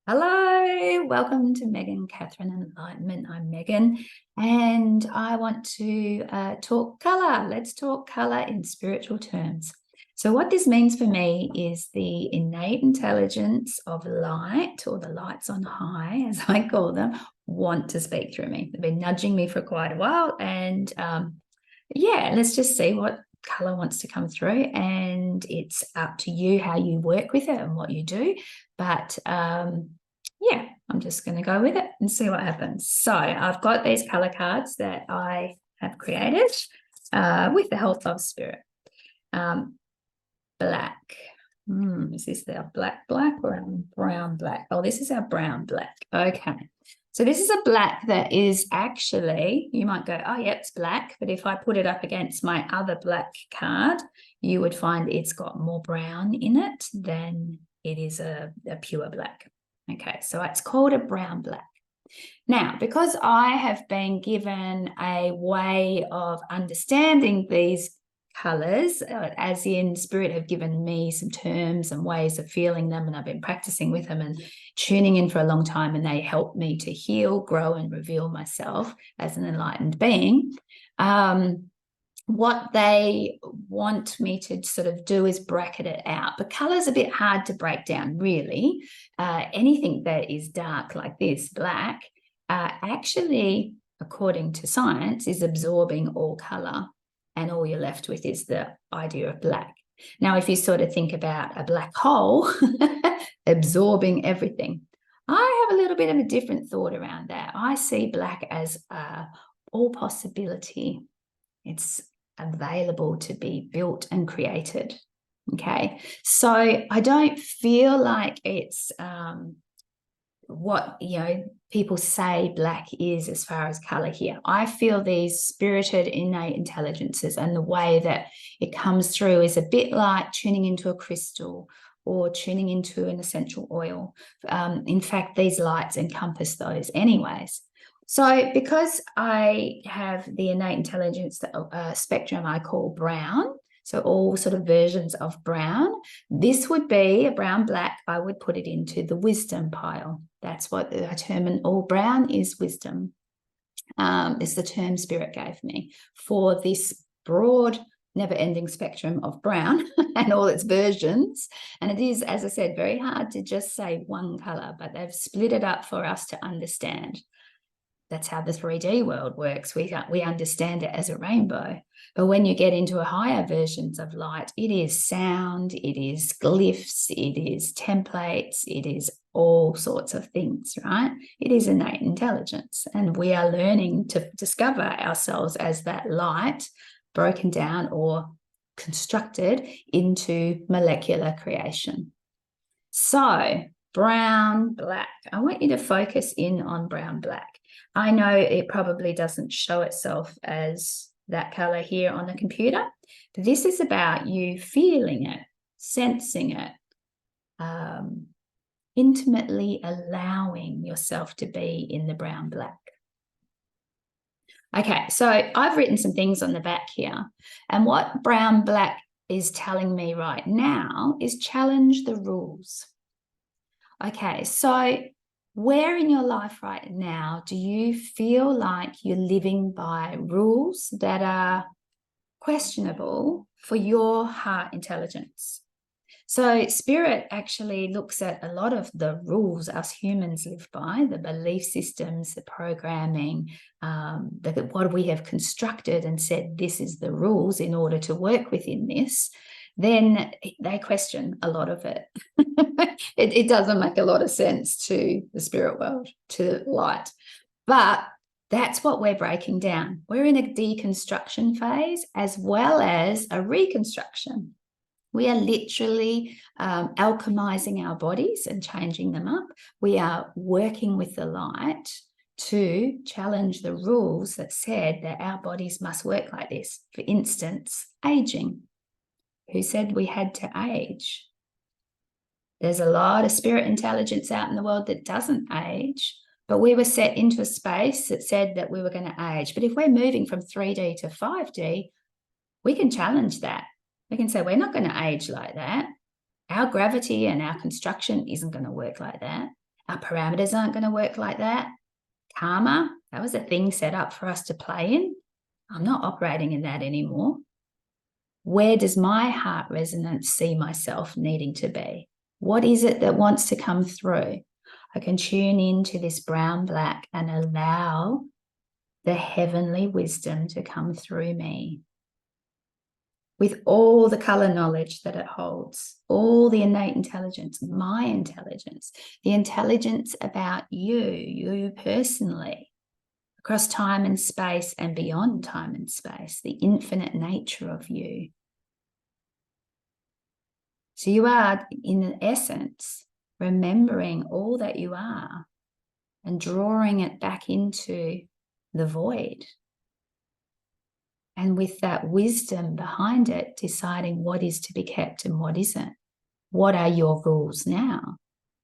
Hello, welcome to Megan Catherin Enlightenment. I'm Megan, and I want to talk colour. Let's talk colour in spiritual terms. So what this means for me is the innate intelligence of light, or the lights on high, as I call them, want to speak through me. They've been nudging me for quite a while, and yeah, let's just see what colour wants to come through, and it's up to you how you work with it and what you do. But yeah, I'm just going to go with it and see what happens. So I've got these colour cards that I have created with the help of spirit. Black. Is this our black or our brown black? Oh, this is our brown black. Okay. So this is a black that is actually, you might go, oh, yeah, it's black. But if I put it up against my other black card, you would find it's got more brown in it than it is a pure black. Okay, so it's called a brown black. Now, because I have been given a way of understanding these colors, as in spirit have given me some terms and ways of feeling them, and I've been practicing with them and tuning in for a long time, and they help me to heal, grow, and reveal myself as an enlightened being. What they want me to sort of do is bracket it out. But color is a bit hard to break down, really. Anything that is dark like this, black, actually, according to science, is absorbing all color, and all you're left with is the idea of black. Now, if you sort of think about a black hole absorbing everything, I have a little bit of a different thought around that. I see black as all possibility. It's available to be built and created. Okay, so I don't feel like it's what people say black is as far as color here. I feel these spirited innate intelligences, and the way that it comes through is a bit like tuning into a crystal or tuning into an essential oil. In fact, these lights encompass those anyways. So because I have the innate intelligence spectrum I call brown, so all sort of versions of brown, this would be a brown black. I would put it into the wisdom pile. That's what I term, and all brown is wisdom. Is the term spirit gave me for this broad, never-ending spectrum of brown and all its versions. And it is, as I said, very hard to just say one color, but they've split it up for us to understand. That's how the 3D world works. We understand it as a rainbow. But when you get into a higher versions of light, it is sound, it is glyphs, it is templates, it is all sorts of things, right? It is innate intelligence. And we are learning to discover ourselves as that light broken down or constructed into molecular creation. So brown, black. I want you to focus in on brown, black. I know it probably doesn't show itself as that color here on the computer, but this is about you feeling it, sensing it, intimately allowing yourself to be in the brown, black. Okay, so I've written some things on the back here, and what brown, black is telling me right now is challenge the rules. Okay, so where in your life right now do you feel like you're living by rules that are questionable for your heart intelligence? So spirit actually looks at a lot of the rules us humans live by, the belief systems, the programming, what we have constructed and said this is the rules in order to work within this. Then they question a lot of it. It doesn't make a lot of sense to the spirit world, to light. But that's what we're breaking down. We're in a deconstruction phase as well as a reconstruction. We are literally alchemizing our bodies and changing them up. We are working with the light to challenge the rules that said that our bodies must work like this. For instance, aging. Who said we had to age? There's a lot of spirit intelligence out in the world that doesn't age, but we were set into a space that said that we were going to age. But if we're moving from 3D to 5D, we can challenge that. We can say, we're not going to age like that. Our gravity and our construction isn't going to work like that. Our parameters aren't going to work like that. Karma, that was a thing set up for us to play in. I'm not operating in that anymore. Where does my heart resonance see myself needing to be? What is it that wants to come through? I can tune into this brown black and allow the heavenly wisdom to come through me with all the color knowledge that it holds, all the innate intelligence, my intelligence, the intelligence about you personally, across time and space and beyond time and space, the infinite nature of you. So you are, in essence, remembering all that you are and drawing it back into the void. And with that wisdom behind it, deciding what is to be kept and what isn't. What are your rules now?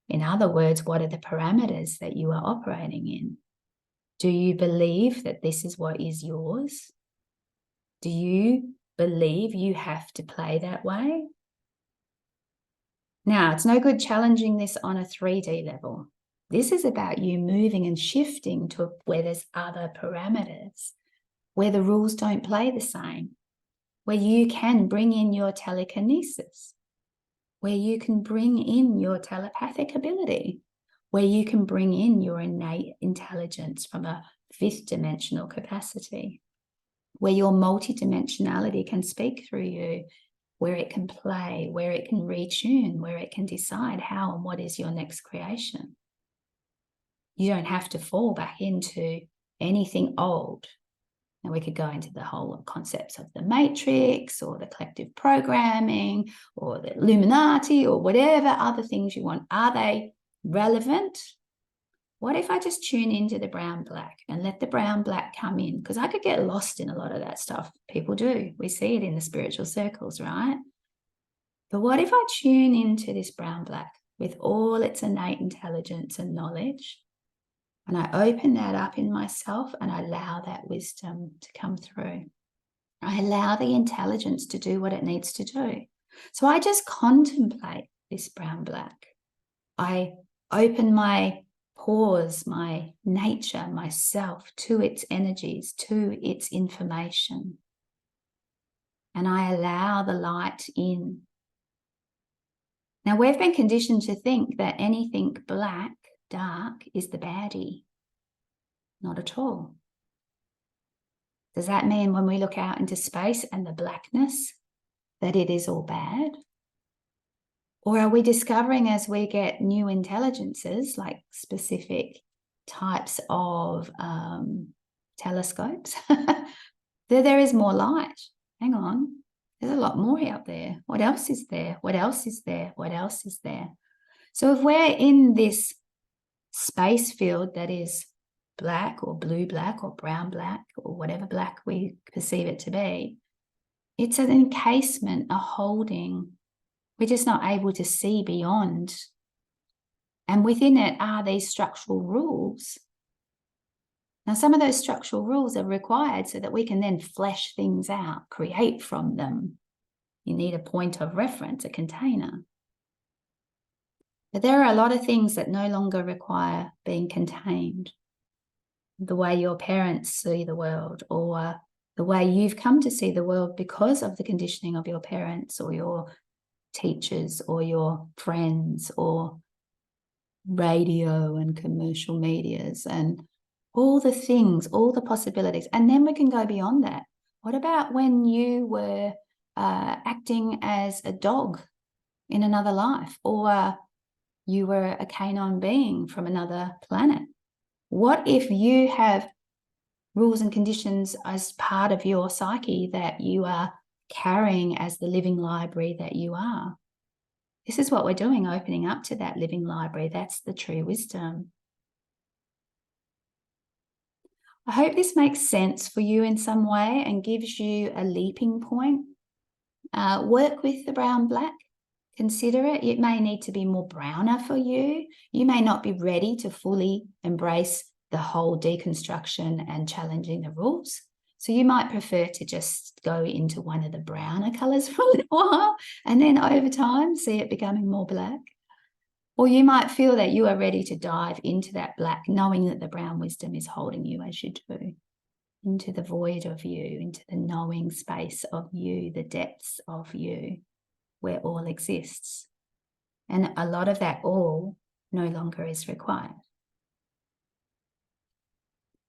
In other words, what are the parameters that you are operating in? Do you believe that this is what is yours? Do you believe you have to play that way? Now, it's no good challenging this on a 3D level. This is about you moving and shifting to where there's other parameters, where the rules don't play the same, where you can bring in your telekinesis, where you can bring in your telepathic ability, where you can bring in your innate intelligence from a 5th dimensional capacity, where your multidimensionality can speak through you, where it can play, where it can retune, where it can decide how and what is your next creation. You don't have to fall back into anything old. Now, we could go into the whole concepts of the matrix or the collective programming or the Illuminati or whatever other things you want. Are they relevant? What if I just tune into the brown black and let the brown black come in? Because I could get lost in a lot of that stuff. People do. We see it in the spiritual circles, right? But what if I tune into this brown black with all its innate intelligence and knowledge? And I open that up in myself and I allow that wisdom to come through. I allow the intelligence to do what it needs to do. So I just contemplate this brown black. I open my pores, my nature, myself to its energies, to its information. And I allow the light in. Now, we've been conditioned to think that anything black, dark, is the baddie. Not at all. Does that mean when we look out into space and the blackness that it is all bad? Or are we discovering as we get new intelligences, like specific types of telescopes, that there is more light? Hang on, there's a lot more out there. What else is there? What else is there? What else is there? So if we're in this space field that is black or blue black or brown black or whatever black we perceive it to be, it's an encasement, a holding. We're just not able to see beyond. And within it are these structural rules. Now, some of those structural rules are required so that we can then flesh things out, create from them. You need a point of reference, a container. But there are a lot of things that no longer require being contained. The way your parents see the world, or the way you've come to see the world because of the conditioning of your parents or your teachers or your friends or radio and commercial medias and all the things, all the possibilities. And then we can go beyond that. What about when you were acting as a dog in another life, or you were a canine being from another planet? What if you have rules and conditions as part of your psyche that you are carrying as the living library that you are? This is what we're doing, opening up to that living library. That's the true wisdom. I hope this makes sense for you in some way and gives you a leaping point. Work with the brown black. Consider it. It may need to be more browner for you. You may not be ready to fully embrace the whole deconstruction and challenging the rules. So you might prefer to just go into one of the browner colors for a little while and then over time see it becoming more black. Or you might feel that you are ready to dive into that black, knowing that the brown wisdom is holding you as you do, into the void of you, into the knowing space of you, the depths of you, where all exists. And a lot of that all no longer is required.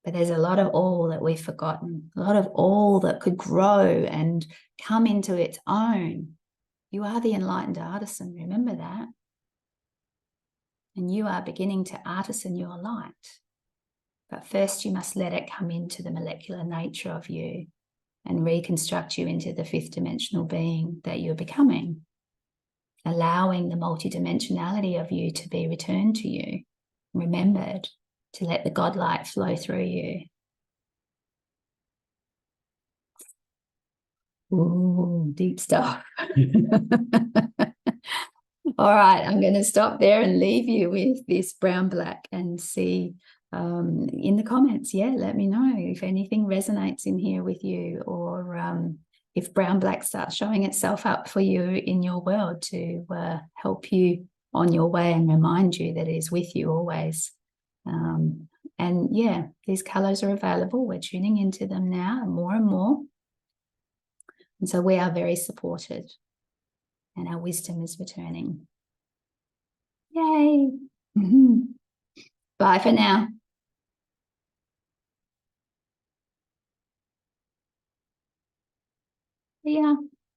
But there's a lot of all that we've forgotten, a lot of all that could grow and come into its own. You are the enlightened artisan, remember that. And you are beginning to artisan your light. But first you must let it come into the molecular nature of you and reconstruct you into the fifth dimensional being that you're becoming, allowing the multidimensionality of you to be returned to you, remembered, to let the God light flow through you. Ooh, deep stuff. All right, I'm going to stop there and leave you with this brown black and see in the comments. Yeah, let me know if anything resonates in here with you, or if brown black starts showing itself up for you in your world to help you on your way and remind you that it is with you always. And yeah, these colors are available. We're tuning into them now more and more. And so we are very supported and our wisdom is returning. Yay. Bye for now. See ya.